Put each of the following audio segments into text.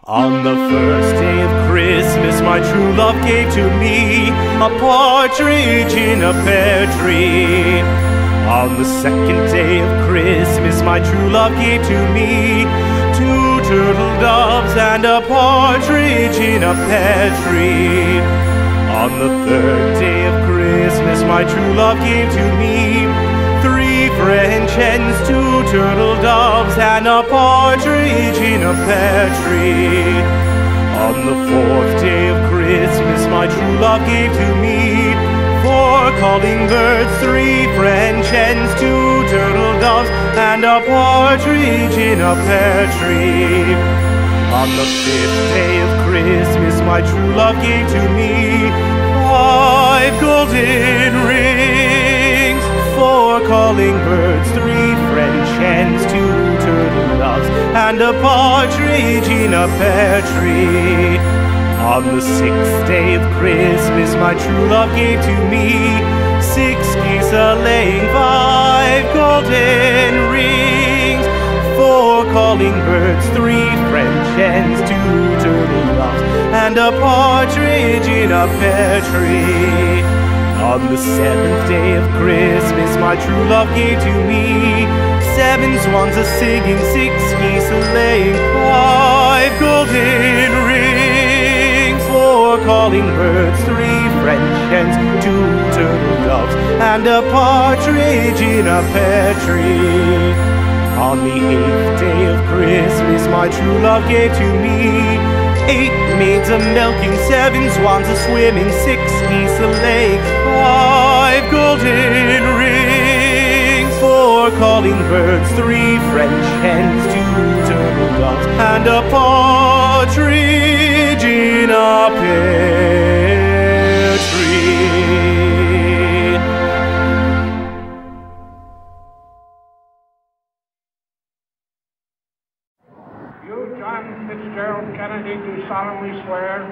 On the first day of Christmas, my true love gave to me a partridge in a pear tree. On the second day of Christmas, my true love gave to me two turtle doves and a partridge in a pear tree. On the third day of Christmas, my true love gave to me three French hens, two turtle doves, and a partridge in a pear tree. On the fourth day of Christmas, my true love gave to me four calling birds, three French hens, two turtle doves, and a partridge in a pear tree. On the fifth day of Christmas, my true love gave to me five golden rings, four calling birds, three French hens, two turtle doves, and a partridge in a pear tree. On the sixth day of Christmas, my true love gave to me six geese a-laying, five golden rings, four calling birds, three French hens, two turtle doves, and a partridge in a pear tree. On the seventh day of Christmas, my true love gave to me seven swans a-singing, six geese a-laying, five golden rings, four calling birds, three French hens, two turtle doves, and a partridge in a pear tree. On the eighth day of Christmas, my true love gave to me eight maids a-milking, seven swans a-swimming, six geese a-laying, five golden rings, four calling birds, three French hens, two turtle doves, and a partridge in a pear tree. Kennedy, do solemnly swear.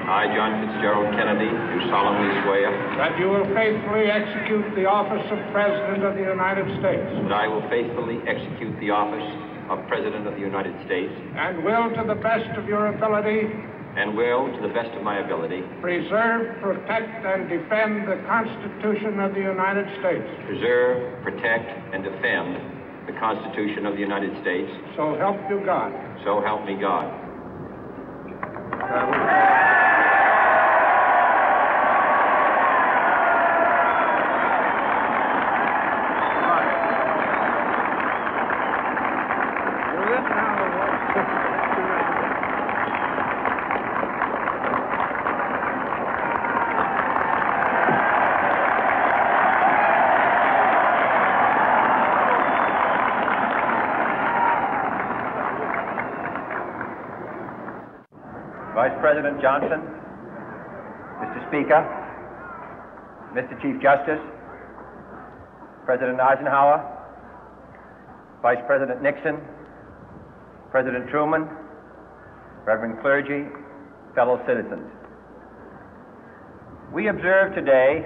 I, John Fitzgerald Kennedy, do solemnly swear. That you will faithfully execute the office of President of the United States. That I will faithfully execute the office of President of the United States. And will, to the best of your ability. And will, to the best of my ability. Preserve, protect, and defend the Constitution of the United States. Preserve, protect, and defend the Constitution of the United States. So help you God. So help me God. Vice President Johnson, Mr. Speaker, Mr. Chief Justice, President Eisenhower, Vice President Nixon, President Truman, Reverend clergy, fellow citizens. We observe today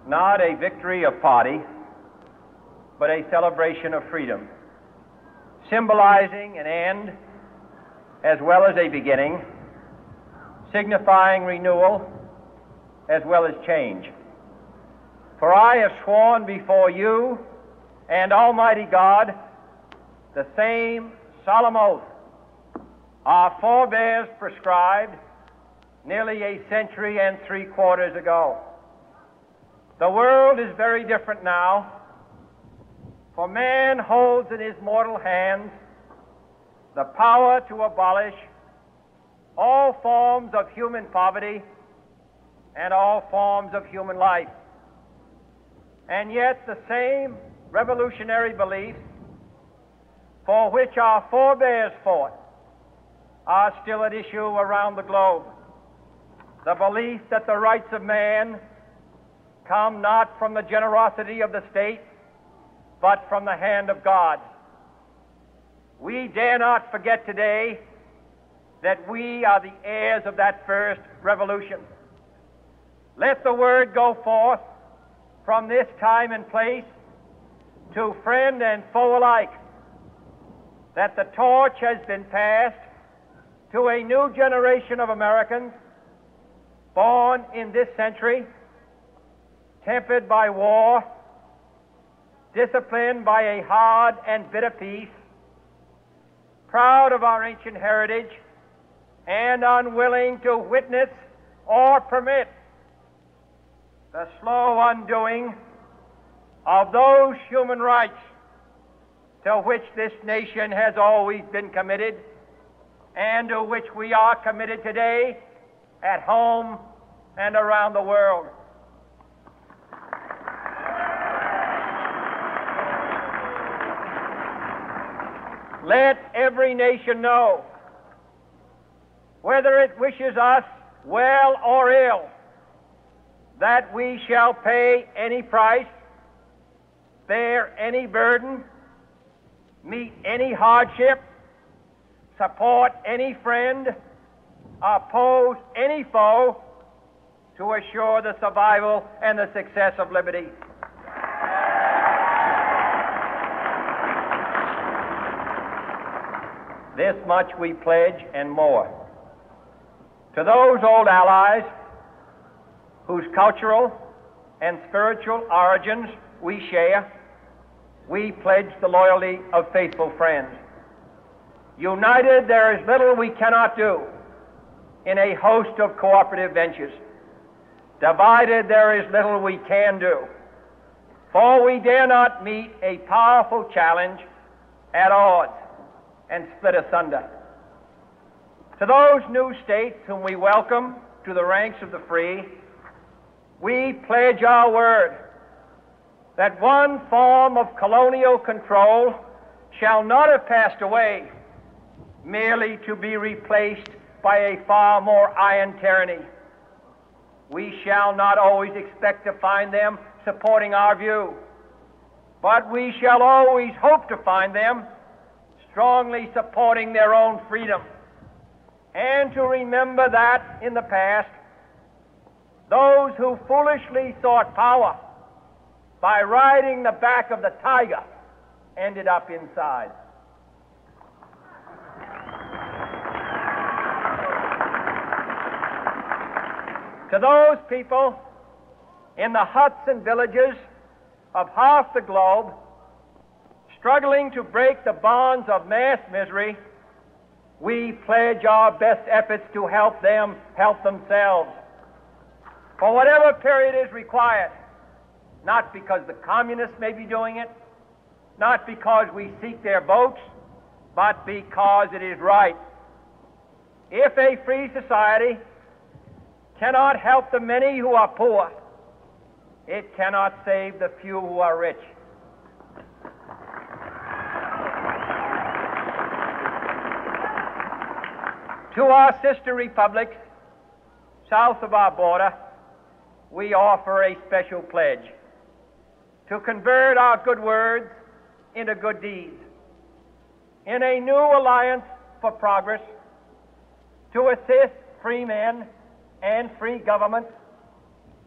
not a victory of party, but a celebration of freedom, symbolizing an end as well as a beginning, signifying renewal as well as change. For I have sworn before you and Almighty God the same solemn oath our forebears prescribed nearly a century and 3/4 ago. The world is very different now, for man holds in his mortal hands the power to abolish all forms of human poverty and all forms of human life. And yet the same revolutionary beliefs for which our forebears fought are still at issue around the globe. The belief that the rights of man come not from the generosity of the state, but from the hand of God. We dare not forget today that we are the heirs of that first revolution. Let the word go forth from this time and place to friend and foe alike that the torch has been passed to a new generation of Americans born in this century, tempered by war, disciplined by a hard and bitter peace, proud of our ancient heritage, and unwilling to witness or permit the slow undoing of those human rights to which this nation has always been committed and to which we are committed today at home and around the world. Let every nation know, whether it wishes us well or ill, that we shall pay any price, bear any burden, meet any hardship, support any friend, oppose any foe to assure the survival and the success of liberty. This much we pledge and more. To those old allies whose cultural and spiritual origins we share, we pledge the loyalty of faithful friends. United, there is little we cannot do in a host of cooperative ventures. Divided, there is little we can do, for we dare not meet a powerful challenge at odds and split asunder. To those new states whom we welcome to the ranks of the free, we pledge our word that one form of colonial control shall not have passed away merely to be replaced by a far more iron tyranny. We shall not always expect to find them supporting our view, but we shall always hope to find them strongly supporting their own freedom, and to remember that in the past, those who foolishly sought power by riding the back of the tiger ended up inside. To those people in the huts and villages of half the globe struggling to break the bonds of mass misery, we pledge our best efforts to help them help themselves for whatever period is required, not because the communists may be doing it, not because we seek their votes, but because it is right. If a free society cannot help the many who are poor, it cannot save the few who are rich. To our sister republics south of our border, we offer a special pledge to convert our good words into good deeds, in a new alliance for progress, to assist free men and free governments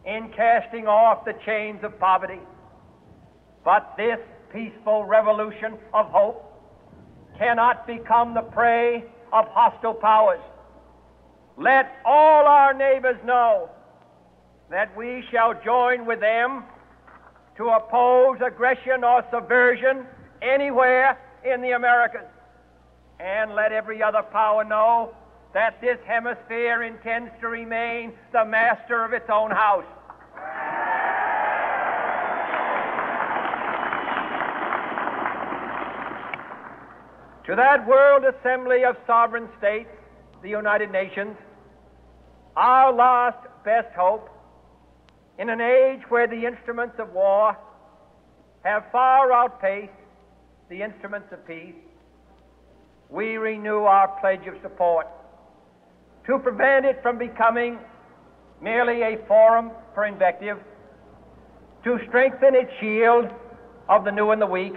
in casting off the chains of poverty. But this peaceful revolution of hope cannot become the prey of hostile powers. Let all our neighbors know that we shall join with them to oppose aggression or subversion anywhere in the Americas. And let every other power know that this hemisphere intends to remain the master of its own house. To that World Assembly of Sovereign States, the United Nations, our last best hope, in an age where the instruments of war have far outpaced the instruments of peace, we renew our pledge of support to prevent it from becoming merely a forum for invective, to strengthen its shield of the new and the weak,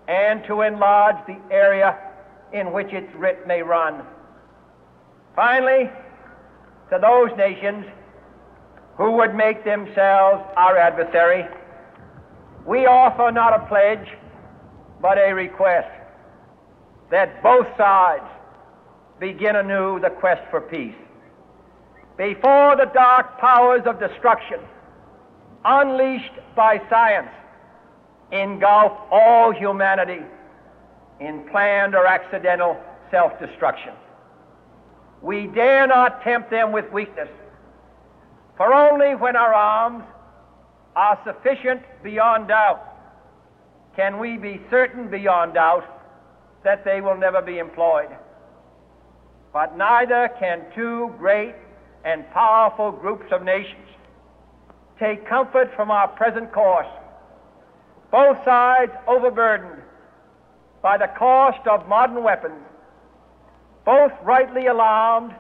and to enlarge the area in which its writ may run. Finally, to those nations who would make themselves our adversary, we offer not a pledge, but a request that both sides begin anew the quest for peace. Before the dark powers of destruction, unleashed by science, engulf all humanity in planned or accidental self-destruction. We dare not tempt them with weakness, for only when our arms are sufficient beyond doubt can we be certain beyond doubt that they will never be employed. But neither can two great and powerful groups of nations take comfort from our present course, both sides overburdened by the cost of modern weapons, both rightly alarmed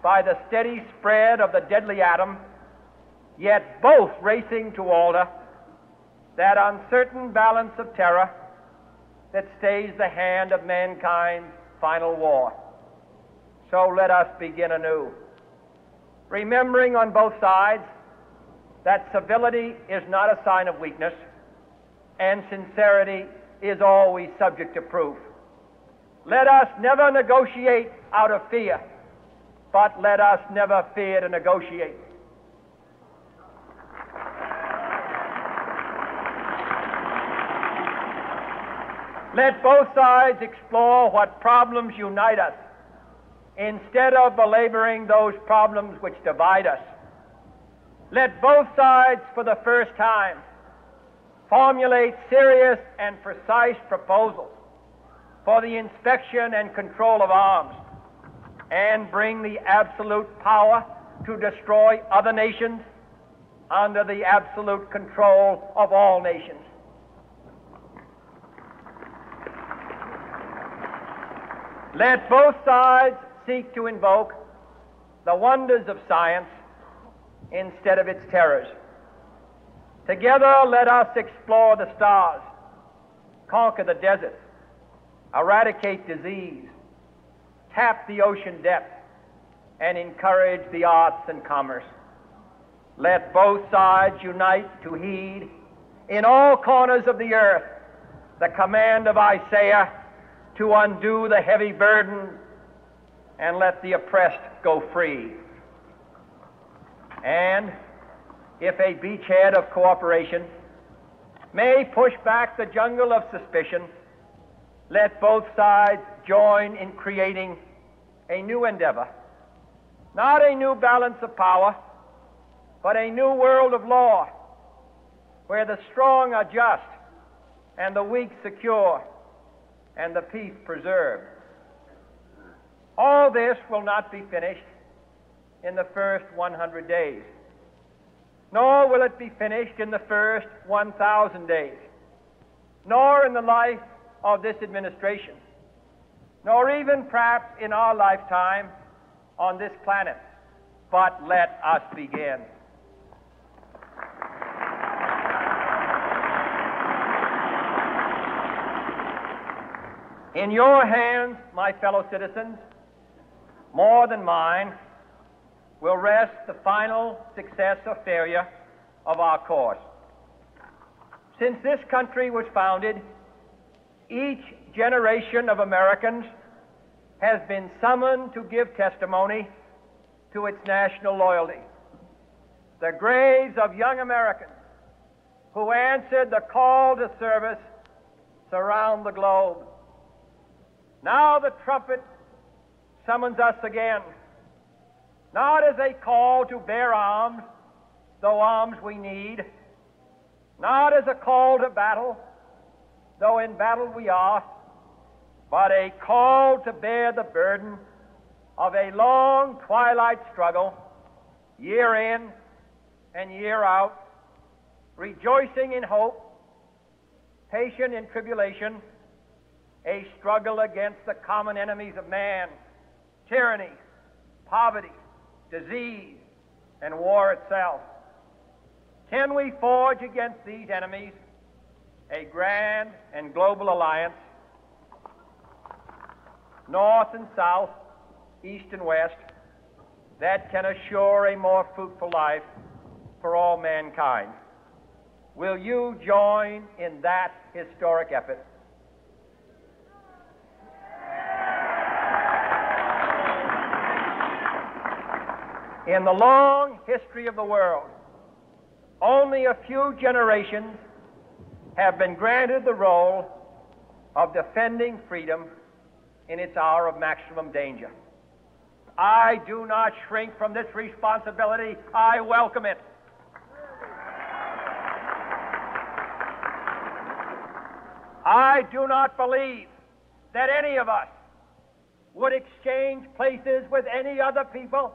by the steady spread of the deadly atom, yet both racing to alter that uncertain balance of terror that stays the hand of mankind's final war. So let us begin anew, remembering on both sides that civility is not a sign of weakness, and sincerity is always subject to proof. Let us never negotiate out of fear, but let us never fear to negotiate. Let both sides explore what problems unite us, instead of belaboring those problems which divide us. Let both sides, for the first time, formulate serious and precise proposals for the inspection and control of arms, and bring the absolute power to destroy other nations under the absolute control of all nations. Let both sides seek to invoke the wonders of science instead of its terrors. Together, let us explore the stars, conquer the deserts, eradicate disease, tap the ocean depth, and encourage the arts and commerce. Let both sides unite to heed in all corners of the earth the command of Isaiah to undo the heavy burden and let the oppressed go free. And if a beachhead of cooperation may push back the jungle of suspicion, let both sides join in creating a new endeavor, not a new balance of power, but a new world of law, where the strong are just and the weak secure and the peace preserved. All this will not be finished in the first 100 days, nor will it be finished in the first 1,000 days, nor in the life of this administration, nor even perhaps in our lifetime on this planet. But let us begin. In your hands, my fellow citizens, more than mine, will rest the final success or failure of our course. Since this country was founded, each generation of Americans has been summoned to give testimony to its national loyalty. The graves of young Americans who answered the call to service surround the globe. Now the trumpet summons us again, not as a call to bear arms, though arms we need, not as a call to battle, though in battle we are, but a call to bear the burden of a long twilight struggle, year in and year out, rejoicing in hope, patient in tribulation, a struggle against the common enemies of man, tyranny, poverty, disease, and war itself. Can we forge against these enemies a grand and global alliance, north and south, east and west, that can assure a more fruitful life for all mankind? Will you join in that historic effort? In the long history of the world, only a few generations have been granted the role of defending freedom in its hour of maximum danger. I do not shrink from this responsibility. I welcome it. I do not believe that any of us would exchange places with any other people